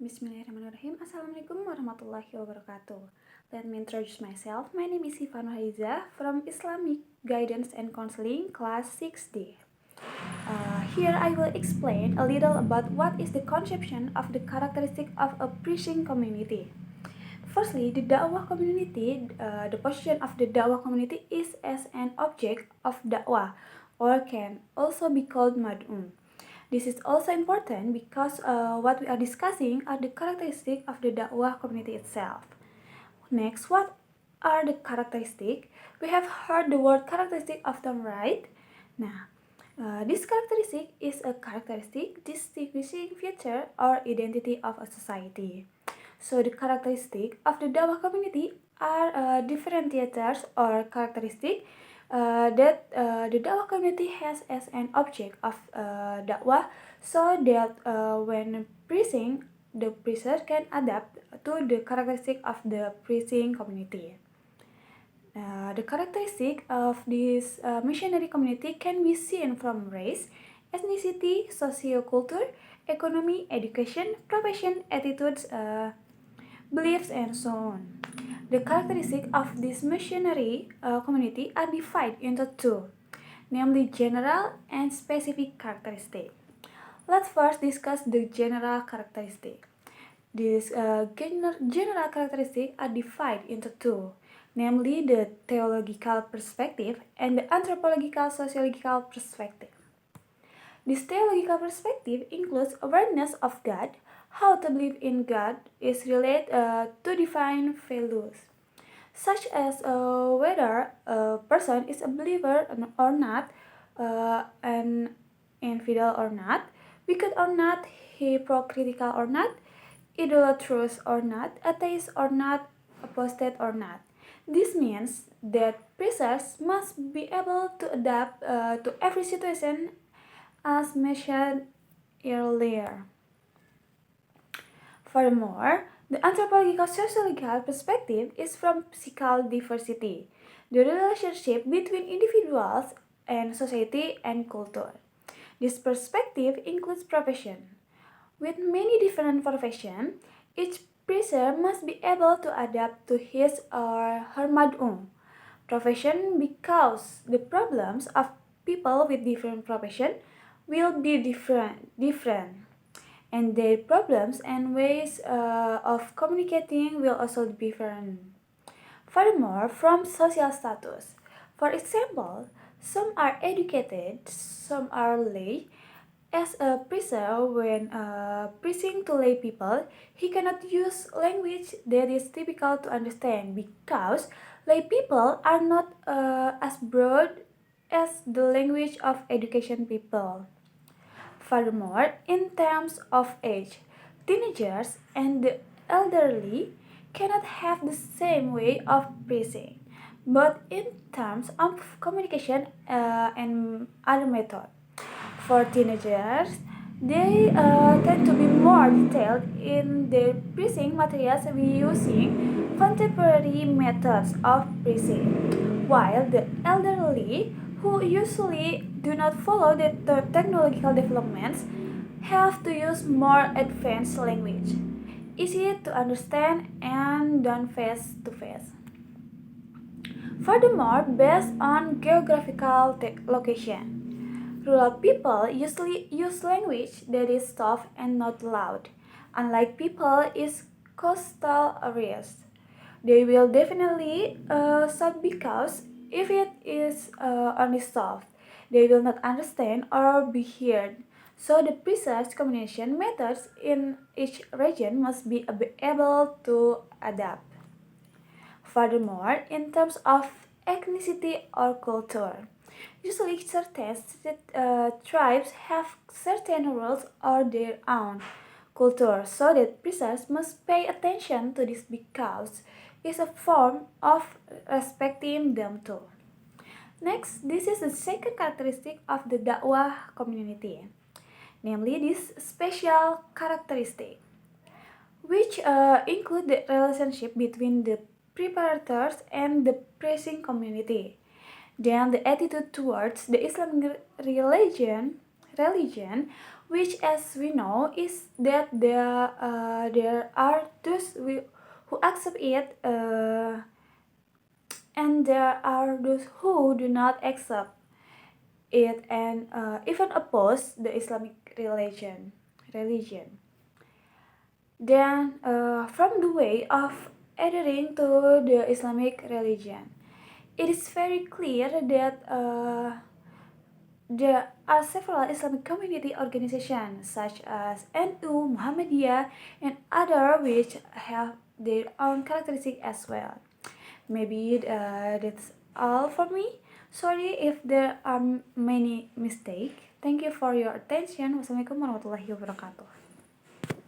Bismillahirrahmanirrahim. Assalamualaikum warahmatullahi wabarakatuh. Let me introduce myself. My name is Sifan Haiza from Islamic Guidance and Counseling, class 6D. Here I will explain a little about what is the conception of the characteristic of a preaching community. Firstly, the Da'wah community, the position of the Da'wah community is as an object of Da'wah, or can also be called Mad'um. This is also important because what we are discussing are the characteristics of the Da'wah community itself. Next, what are the characteristics? We have heard the word characteristic often, right? Now, this characteristic is a characteristic distinguishing feature or identity of a society. So the characteristic of the Dawah community are differentiators or characteristic that the Dawah community has as an object of Dawah, so that when preaching, the preacher can adapt to the characteristic of the preaching community. The characteristic of this missionary community can be seen from race, ethnicity, socioculture, economy, education, profession, attitudes, beliefs, and so on. The characteristics of this missionary community are divided into two, namely general and specific characteristics. Let's first discuss the general characteristic. These general characteristics are divided into two, namely the theological perspective and the anthropological sociological perspective. This theological perspective includes awareness of God, how to believe in God is related to divine values, such as whether a person is a believer or not, an infidel or not, wicked or not, hypocritical or not, idolatrous or not, atheist or not, apostate or not. This means that preachers must be able to adapt to every situation as mentioned earlier. Furthermore, the anthropological sociological perspective is from physical diversity, the relationship between individuals and society and culture. This perspective includes profession. With many different professions, each preacher must be able to adapt to his or her mad'um profession because the problems of people with different profession will be different, and their problems and ways of communicating will also be different. Furthermore, from social status, for example, some are educated, some are lay. As a preacher, when preaching to lay people, he cannot use language that is difficult to understand because lay people are not as broad as the language of education people. Furthermore, in terms of age, teenagers and the elderly cannot have the same way of preaching, but in terms of communication and other methods. For teenagers, they tend to be more detailed in their preaching materials using contemporary methods of preaching, while the elderly, who usually do not follow the technological developments, have to use more advanced language, easy to understand and done face to face. Furthermore, based on geographical location, rural people usually use language that is soft and not loud, unlike people in coastal areas. They will definitely shout because if it is only soft, they will not understand or be heard. So the precise communication methods in each region must be able to adapt. Furthermore, in terms of ethnicity or culture, usually certain tribes have certain rules or their own culture, so that preachers must pay attention to this because it's a form of respecting them too. Next, this is the second characteristic of the Da'wah community, namely this special characteristic, which include the relationship between the preparators and the preaching community. Then the attitude towards the Islamic religion, which, as we know, is that there are those who accept it, and there are those who do not accept it and even oppose the Islamic religion. Then, from the way of adhering to the Islamic religion, it is very clear that there are several Islamic community organizations such as NU, Muhammadiyah, and other which have their own characteristics as well. Maybe that's all for me. Sorry if there are many mistakes. Thank you for your attention. Wassalamualaikum warahmatullahi wabarakatuh.